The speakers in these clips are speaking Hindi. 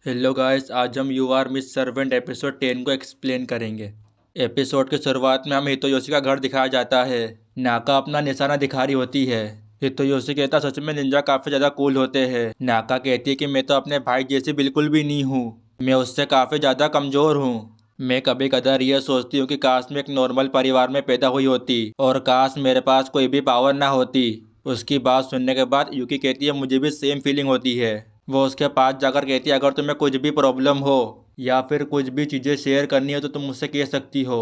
हेलो गाइस, आज हम you are miss servant episode 10 को एक्सप्लेन करेंगे। एपिसोड की शुरुआत में हमें हितोयोशी का घर दिखाया जाता है। नाका अपना निशाना दिखा रही होती है। हितोयोशी कहता सच में निंजा काफ़ी ज़्यादा कूल होते हैं। नाका कहती है कि मैं तो अपने भाई जैसी बिल्कुल भी नहीं हूँ, मैं उससे काफ़ी ज़्यादा कमज़ोर हूँ। मैं कभी कदार ये सोचती हूँ कि काश मैं एक नॉर्मल परिवार में पैदा हुई होती और काश मेरे पास कोई भी पावर ना होती। उसकी बात सुनने के बाद यूकी कहती है मुझे भी सेम फीलिंग होती है। वो उसके पास जाकर कहती है अगर तुम्हें कुछ भी प्रॉब्लम हो या फिर कुछ भी चीज़ें शेयर करनी हो तो तुम मुझसे कह सकती हो।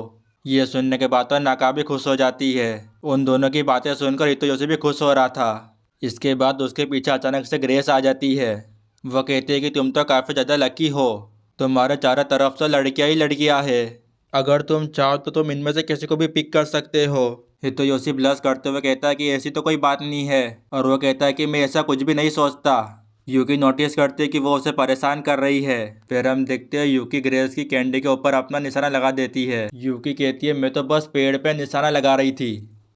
ये सुनने के बाद तो नाका भी खुश हो जाती है। उन दोनों की बातें सुनकर हितोयोशी भी खुश हो रहा था। इसके बाद उसके पीछे अचानक से ग्रेस आ जाती है। वह कहती है कि तुम तो काफ़ी ज़्यादा लकी हो, तुम्हारे चारों तरफ से लड़कियां ही लड़कियां हैं। अगर तुम चाहो तो तुम इनमें से किसी को भी पिक कर सकते हो। हितोयोशी ब्लश करते हुए कहता है कि ऐसी तो कोई बात नहीं है, और वो कहता है कि मैं ऐसा कुछ भी नहीं सोचता। यूकी नोटिस करती है कि वो उसे परेशान कर रही है। फिर हम देखते हैं यूकी ग्रेस की कैंडी के ऊपर अपना निशाना लगा देती है। यूकी कहती है मैं तो बस पेड़ पे निशाना लगा रही थी।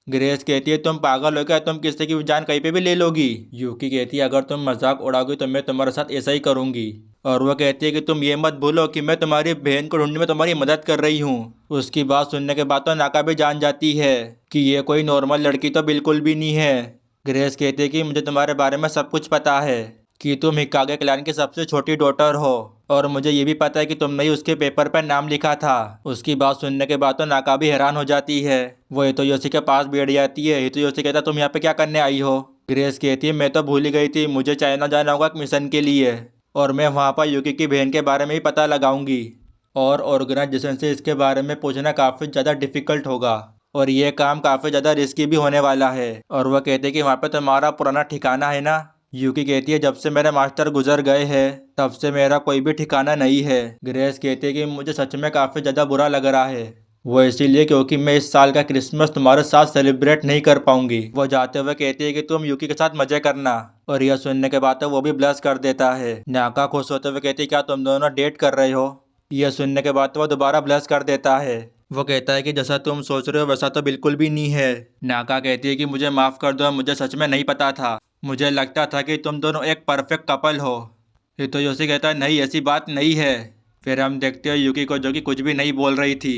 ग्रेस कहती है तुम पागल हो क्या, तुम किसी की भी जान कहीं पे भी ले लोगी। यूकी कहती है अगर तुम मजाक उड़ाओगी तो मैं तुम्हारे साथ ऐसा ही करूंगी। और वह कहती है कि तुम ये मत भूलो कि मैं तुम्हारी बहन को ढूंढने में तुम्हारी मदद कर रही हूँ। उसकी बात सुनने के बाद तो नाका भी जान जाती है कि ये कोई नॉर्मल लड़की तो बिल्कुल भी नहीं है। ग्रेस कहती है कि मुझे तुम्हारे बारे में सब कुछ पता है कि तुम हिकागे क्लैन की सबसे छोटी डॉटर हो, और मुझे ये भी पता है कि तुमने ही उसके पेपर पर नाम लिखा था। उसकी बात सुनने के बाद तो नाका भी हैरान हो जाती है। वो हितोयोशी के पास बैठ जाती है। हितोयोशी कहता तुम यहाँ पे क्या करने आई हो। ग्रेस कहती है मैं तो भूल ही गई थी, मुझे चाइना जाना होगा एक मिशन के लिए, और मैं वहाँ पर यूकी की बहन के बारे में ही पता लगाऊंगी। और ऑर्गेनाइजेशन से इसके बारे में पूछना काफ़ी ज़्यादा डिफिकल्ट होगा, और ये काम काफ़ी ज़्यादा रिस्की भी होने वाला है। और वह कहते हैं कि वहाँ पे तुम्हारा पुराना ठिकाना है ना। यूकी कहती है जब से मेरे मास्टर गुजर गए हैं तब से मेरा कोई भी ठिकाना नहीं है। ग्रेस कहती है कि मुझे सच में काफ़ी ज़्यादा बुरा लग रहा है, वो इसीलिए क्योंकि मैं इस साल का क्रिसमस तुम्हारे साथ सेलिब्रेट नहीं कर पाऊंगी। वो जाते हुए कहती है कि तुम यूकी के साथ मजे करना, और यह सुनने के बाद तो वो भी ब्लश कर देता है। नाका खुश होते हुए कहती है क्या तुम दोनों डेट कर रहे हो। यह सुनने के बाद तो वो दोबारा ब्लश कर देता है। वो कहता है कि जैसा तुम सोच रहे हो वैसा तो बिल्कुल भी नहीं है। नाका कहती है कि मुझे माफ़ कर दो, मुझे सच में नहीं पता था, मुझे लगता था कि तुम दोनों एक परफेक्ट कपल हो। हितोयोशी कहता है नहीं ऐसी बात नहीं है। फिर हम देखते हैं यूकी को जो कि कुछ भी नहीं बोल रही थी।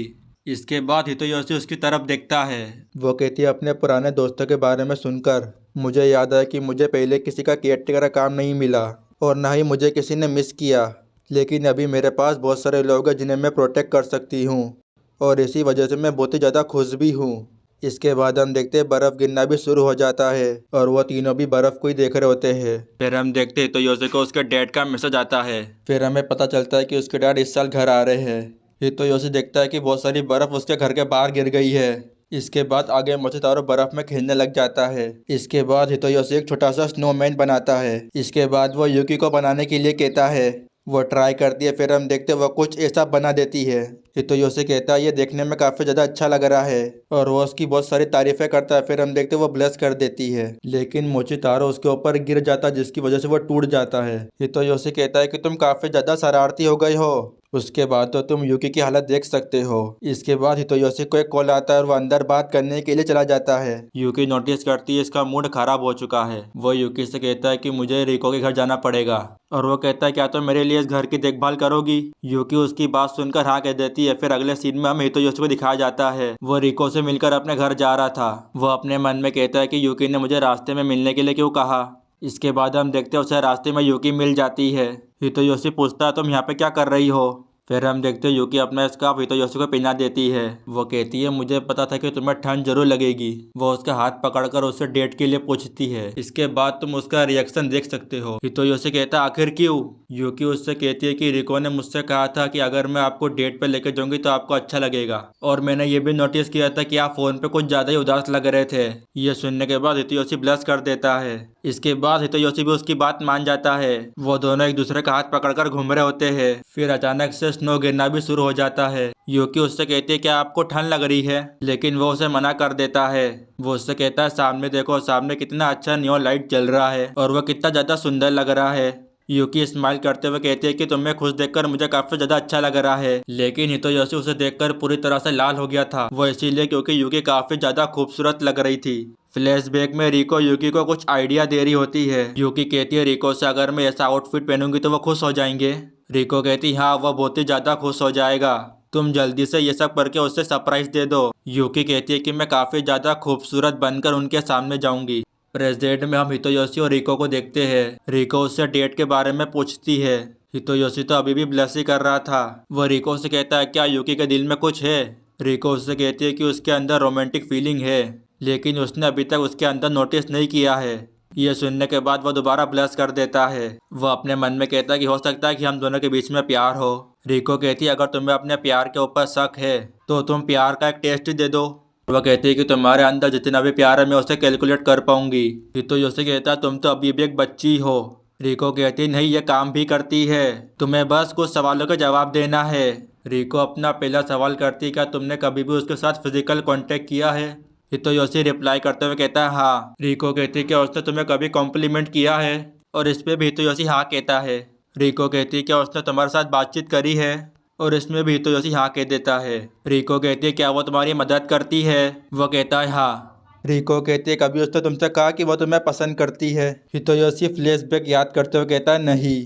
इसके बाद हितोयोशी उसकी तरफ देखता है। वो कहती है अपने पुराने दोस्तों के बारे में सुनकर मुझे याद आया कि मुझे पहले किसी का केयरटेकर का काम नहीं मिला और ना ही मुझे किसी ने मिस किया, लेकिन अभी मेरे पास बहुत सारे लोग हैं जिन्हें मैं प्रोटेक्ट कर सकती हूँ, और इसी वजह से मैं बहुत ही ज़्यादा खुश भी हूँ। इसके बाद हम देखते हैं बर्फ़ गिरना भी शुरू हो जाता है और वो तीनों भी बर्फ़ को ही देख रहे होते हैं। फिर हम देखते हैं तो योशी को उसके डैड का मैसेज आता है। फिर हमें पता चलता है कि उसके डैड इस साल घर आ रहे हैं। हितोयोशी देखता है कि बहुत सारी बर्फ़ उसके घर के बाहर गिर गई है। इसके बाद आगे मोचितारो बर्फ़ में खेलने लग जाता है। इसके बाद हितोयोशी एक छोटा सा स्नोमैन बनाता है। इसके बाद वो यूकी को बनाने के लिए कहता है। वो ट्राई करती है, फिर हम देखते हैं वो कुछ ऐसा बना देती है। हितोयोशी कहता है ये देखने में काफ़ी ज़्यादा अच्छा लग रहा है, और वो उसकी बहुत सारी तारीफ़ें करता है। फिर हम देखते हैं वो ब्लश कर देती है, लेकिन मोचितारो उसके ऊपर गिर जाता है जिसकी वजह से वो टूट जाता है। हितोयोशी कहता है कि तुम काफ़ी ज़्यादा शरारती हो गई हो, उसके बाद तो तुम यूकी की हालत देख सकते हो। इसके बाद हितोयोशी को एक कॉल आता है और वो अंदर बात करने के लिए चला जाता है। यूकी नोटिस करती है इसका मूड खराब हो चुका है। वो यूकी से कहता है कि मुझे रिको के घर जाना पड़ेगा, और वो कहता है क्या तुम मेरे लिए इस घर की देखभाल करोगी। यूकी उसकी बात सुनकर हाँ कह देती है। फिर अगले सीन में हमें हितोयोशी को दिखाया जाता है वो रिको से मिलकर अपने घर जा रहा था। वो अपने मन में कहता है कि यूकी ने मुझे रास्ते में मिलने के लिए क्यों कहा। इसके बाद हम देखते हैं उसे रास्ते में यूकी मिल जाती है। हितोयोशी पूछता है तुम यहाँ पे क्या कर रही हो। फिर हम देखते हैं यूकी अपना स्कार्फ हितोयोशी को पहना देती है। वो कहती है मुझे पता था कि तुम्हें ठंड जरूर लगेगी। वो उसका हाथ पकड़कर उससे डेट के लिए पूछती है। इसके बाद तुम उसका रिएक्शन देख सकते हो। हितोयोशी कहता है आखिर क्यों। यूकी उससे कहती है कि रिको ने मुझसे कहा था कि अगर मैं आपको डेट पे लेकर जाऊंगी तो आपको अच्छा लगेगा, और मैंने ये भी नोटिस किया था कि आप फोन पे कुछ ज्यादा ही उदास लग रहे थे। ये सुनने के बाद हितोयोशी ब्लश कर देता है। इसके बाद हितोयोशी भी उसकी बात मान जाता है। वो दोनों एक दूसरे का हाथ पकड़कर घूम रहे होते हैं। फिर अचानक से स्नो गिरना भी शुरू हो जाता है। यूकी उससे कहती है क्या आपको ठंड लग रही है, लेकिन वो उसे मना कर देता है। वो उससे कहता है सामने देखो, सामने कितना अच्छा नियॉन लाइट जल रहा है और वह कितना ज्यादा सुंदर लग रहा है। यूकी स्माइल करते हुए कहती है कि तुम्हें खुश देखकर मुझे काफी ज्यादा अच्छा लग रहा है, लेकिन हितोयोशी उसे देखकर पूरी तरह से लाल हो गया था। वो इसीलिए क्योंकि यूकी काफी ज्यादा खूबसूरत लग रही थी। फ्लैशबैक में रिको यूकी को कुछ आइडिया दे रही होती है। यूकी कहती है रिको से अगर मैं ऐसा आउटफिट पहनूंगी तो वो खुश हो जाएंगे। रिको कहती हाँ वह बहुत ही ज़्यादा खुश हो जाएगा, तुम जल्दी से ये सब करके उससे सरप्राइज दे दो। यूकी कहती है कि मैं काफ़ी ज़्यादा खूबसूरत बनकर उनके सामने जाऊंगी। प्रेजेंट में हम हितोयोशी और रिको को देखते हैं। रिको उससे डेट के बारे में पूछती है। हितोयोशी तो अभी भी ब्लश ही कर रहा था। वह रिको से कहता है क्या यूकी के दिल में कुछ है। रिको उससे कहती है कि उसके अंदर रोमांटिक फीलिंग है, लेकिन उसने अभी तक उसके अंदर नोटिस नहीं किया है। ये सुनने के बाद वह दोबारा ब्लश कर देता है। वह अपने मन में कहता है कि हो सकता है कि हम दोनों के बीच में प्यार हो। रिको कहती है अगर तुम्हें अपने प्यार के ऊपर शक है तो तुम प्यार का एक टेस्ट दे दो। वह कहती है कि तुम्हारे अंदर जितना भी प्यार है मैं उसे कैलकुलेट कर पाऊंगी। हितोयोशी कहता है तुम तो अभी भी एक बच्ची हो। रिको कहती नहीं ये काम भी करती है, तुम्हें बस कुछ सवालों का जवाब देना है। रिको अपना पहला सवाल करती है क्या तुमने कभी भी उसके साथ फिजिकल कांटेक्ट किया है। हितोयोशी रिप्लाई करते हुए कहता है हाँ। रिको कहती है क्या उसने तुम्हें कभी कॉम्प्लीमेंट किया है, और इस पे भी हितोयोशी हाँ कहता है। रिको कहती है क्या उसने तुम्हारे साथ बातचीत करी है, और इसमें भी हितोयोशी हाँ कह देता है। रिको कहती है क्या वो तुम्हारी मदद करती है। वह कहता है हाँ। रिको कहती है कभी उसने तुमसे कहा कि वो तुम्हें पसंद करती है। हितोयोशी फ्लैशबैक याद करते हुए कहता है नहीं।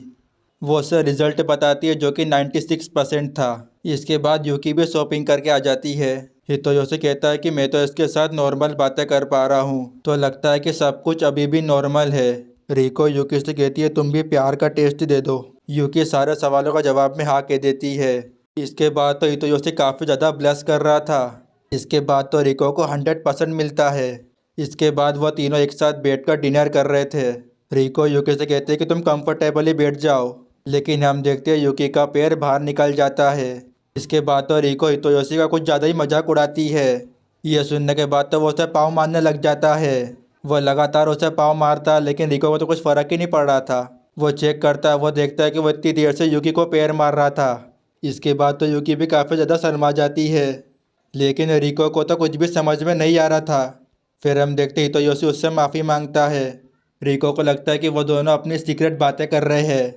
वो उसे रिजल्ट बताती है जो कि 96% था। इसके बाद यूकी भी शॉपिंग करके आ जाती है। हितोयोशी कहता है कि मैं तो इसके साथ नॉर्मल बातें कर पा रहा हूँ, तो लगता है कि सब कुछ अभी भी नॉर्मल है। रिको यूकी से कहती है तुम भी प्यार का टेस्ट दे दो। यूकी सारे सवालों का जवाब में हाँ कह देती है। इसके बाद तो हितोयोशी काफ़ी ज़्यादा ब्लश कर रहा था। इसके बाद तो रिको को 100% मिलता है। इसके बाद वह तीनों एक साथ बैठकर डिनर कर रहे थे। रिको यूकी से कहते हैं कि तुम कंफर्टेबली बैठ जाओ, लेकिन हम देखते हैं यूकी का पैर बाहर निकल जाता है। इसके बाद तो रिको हितोयोशी का कुछ ज़्यादा ही मजाक उड़ाती है। यह सुनने के बाद तो वो उसे पाँव मारने लग जाता है। वह लगातार उसे पाँव मारता है, लेकिन रिको को तो कुछ फ़र्क ही नहीं पड़ रहा था। वो चेक करता है, वो देखता है कि वो इतनी देर से यूकी को पैर मार रहा था। इसके बाद तो यूकी भी काफ़ी ज़्यादा शर्मा जाती है, लेकिन रिको को तो कुछ भी समझ में नहीं आ रहा था। फिर हम देखते हितोयोशी उससे माफ़ी मांगता है। रिको को लगता है कि वो दोनों अपनी सीक्रेट बातें कर रहे हैं,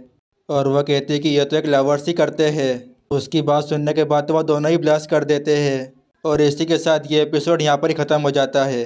और वह कहती है कि ये तो एक लवर्स ही करते हैं। उसकी बात सुनने के बाद तो वह दोनों ही ब्लश कर देते हैं। और इसी के साथ ये एपिसोड यहाँ पर ही ख़त्म हो जाता है।